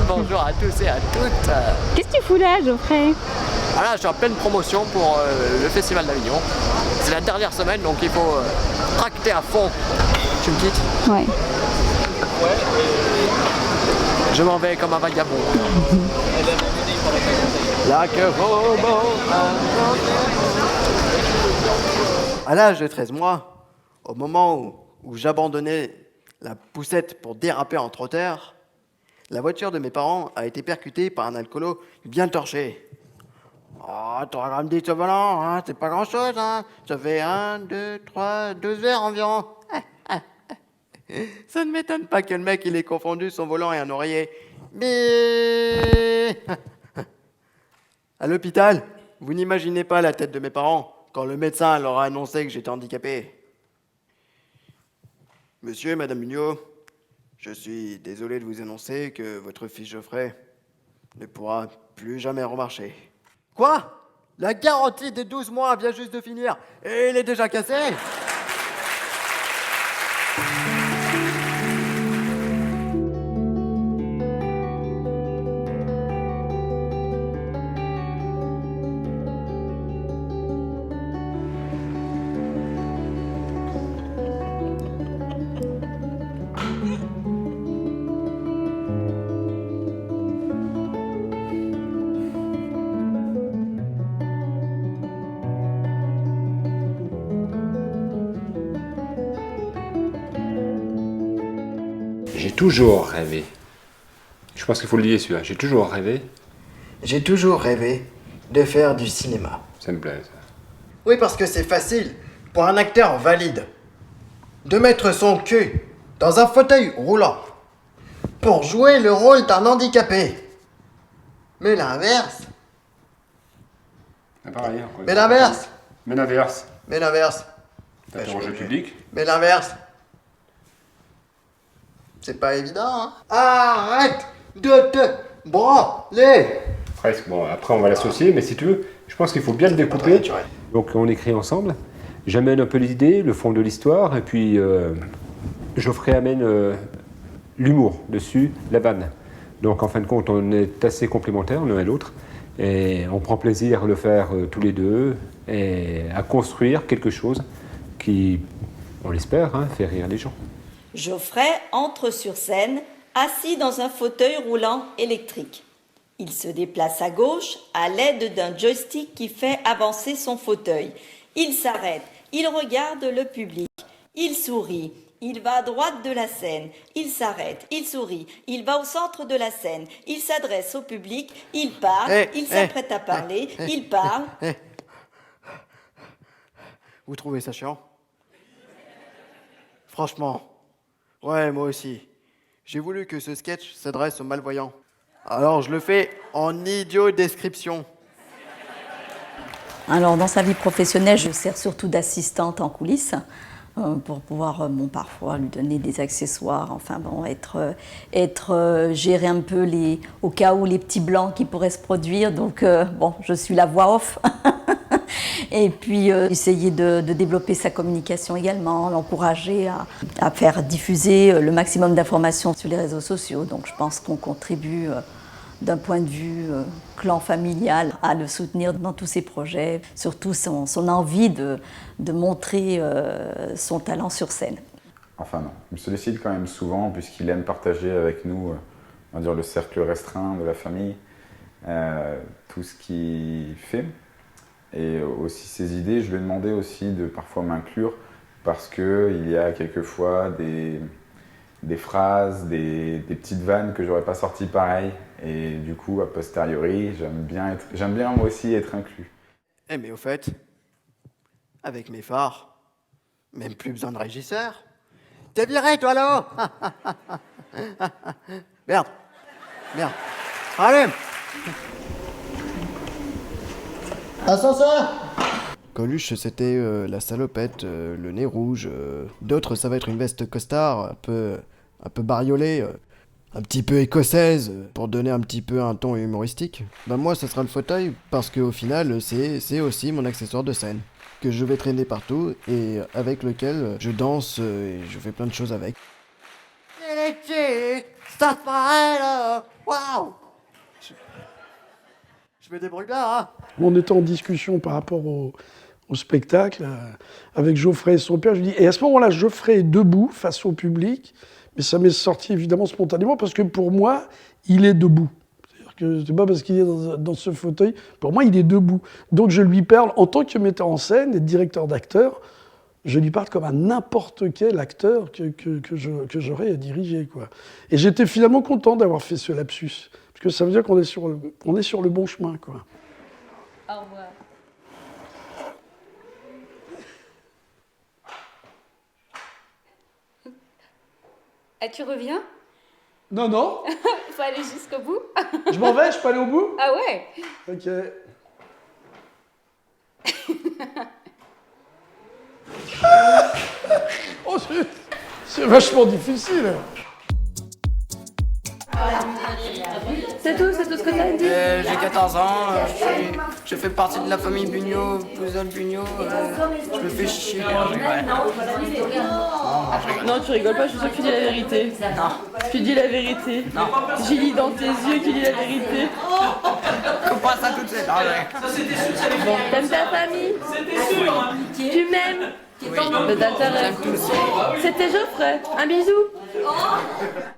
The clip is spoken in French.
Bonjour à tous et à toutes. Qu'est-ce que tu fous là, Geoffrey? Voilà, je suis en pleine promotion pour le Festival d'Avignon. C'est la dernière semaine, donc il faut tracter à fond. Tu me quittes? Ouais. Je m'en vais comme un vagabond. Là que robot. À l'âge de 13 mois, au moment où j'abandonnais la poussette pour déraper en trotteur, la voiture de mes parents a été percutée par un alcoolo bien torché. Oh, 3 grammes de volant, hein, c'est pas grand-chose, hein. Ça fait 1, 2, 3, 12 verres environ. Ça ne m'étonne pas que le mec il ait confondu son volant et un oreiller. Mais à l'hôpital, vous n'imaginez pas la tête de mes parents quand le médecin leur a annoncé que j'étais handicapé. Monsieur et Madame Mignot, je suis désolé de vous annoncer que votre fils Geoffrey ne pourra plus jamais remarcher. Quoi? La garantie des 12 mois vient juste de finir et il est déjà cassé? J'ai toujours rêvé. Je pense qu'il faut le dire celui-là. J'ai toujours rêvé. J'ai toujours rêvé de faire du cinéma. Ça me plaît, ça. Oui, parce que c'est facile pour un acteur valide de mettre son cul dans un fauteuil roulant pour jouer le rôle d'un handicapé. Mais l'inverse. Ah, pareil, encore une Mais fois. l'inverse. Mais l'inverse. Mais l'inverse. T'interroges le public. Mais l'inverse. C'est pas évident, hein. Arrête de te branler. Presque. Bon, après on va l'associer, mais si tu veux, je pense qu'il faut bien le découper. Donc on écrit ensemble. J'amène un peu l'idée, le fond de l'histoire, et puis Geoffrey amène l'humour dessus, la vanne. Donc en fin de compte, on est assez complémentaires l'un et l'autre, et on prend plaisir à le faire tous les deux, et à construire quelque chose qui, on l'espère, hein, fait rire les gens. Geoffrey entre sur scène, assis dans un fauteuil roulant électrique. Il se déplace à gauche à l'aide d'un joystick qui fait avancer son fauteuil. Il s'arrête, il regarde le public, il sourit, il va à droite de la scène, il s'arrête, il sourit, il va au centre de la scène, il s'adresse au public, il parle, il s'apprête à parler, il parle. Vous trouvez ça chiant? Franchement. Ouais, moi aussi. J'ai voulu que ce sketch s'adresse aux malvoyants. Alors je le fais en idiot description. Alors dans sa vie professionnelle, je sers surtout d'assistante en coulisses pour pouvoir parfois lui donner des accessoires, enfin bon, gérer un peu au cas où les petits blancs qui pourraient se produire. Donc bon, je suis la voix off. Et puis essayer de développer sa communication également, l'encourager à faire diffuser le maximum d'informations sur les réseaux sociaux. Donc je pense qu'on contribue d'un point de vue clan familial à le soutenir dans tous ses projets, surtout son envie de montrer son talent sur scène. Enfin non, il me sollicite quand même souvent puisqu'il aime partager avec nous, on va dire, le cercle restreint de la famille, tout ce qu'il fait. Et aussi ses idées, je lui ai demandé aussi de parfois m'inclure parce qu'il y a quelquefois des phrases, des petites vannes que j'aurais pas sorties pareil. Et du coup, a posteriori, j'aime bien moi aussi être inclus. Eh mais au fait, avec mes phares, même plus besoin de régisseur. T'es viré toi là. Merde. Allez. Ascenseur. Coluche, c'était la salopette, le nez rouge. D'autres, ça va être une veste costard, un peu bariolée, un petit peu écossaise, pour donner un petit peu un ton humoristique. Ben moi, ce sera le fauteuil, parce qu'au final, c'est aussi mon accessoire de scène, que je vais traîner partout, et avec lequel je danse et je fais plein de choses avec. Waouh. Je me débrouille là, hein. On était en discussion par rapport au spectacle avec Geoffrey et son père. Je dis, et à ce moment-là, Geoffrey est debout face au public, mais ça m'est sorti évidemment spontanément parce que pour moi, il est debout. C'est-à-dire que c'est pas parce qu'il est dans ce fauteuil. Pour moi, il est debout. Donc je lui parle en tant que metteur en scène et directeur d'acteur. Je lui parle comme à n'importe quel acteur que j'aurais à diriger, quoi. Et j'étais finalement content d'avoir fait ce lapsus. Parce que ça veut dire qu'on est sur le bon chemin, quoi. Au revoir. Et tu reviens? Non, non, Faut aller jusqu'au bout? je m'en vais, je peux aller au bout? Ah ouais? Ok. Oh, c'est vachement difficile. C'est tout ce que t'as dit? J'ai 14 ans, je fais partie de la famille Bugnot, Pouzol Bugnot, je me fais chier. Non, tu rigoles pas, je suis sûre que tu dis la vérité. Non. Tu dis la vérité. Non. J'ai lu dans tes yeux que tu dis la vérité. Faut pas ça tout de suite. Ah ouais. T'aimes ta famille? Tu m'aimes? Oui. Mais t'as intérêt. J'aime tous. C'était Geoffrey. Un bisou.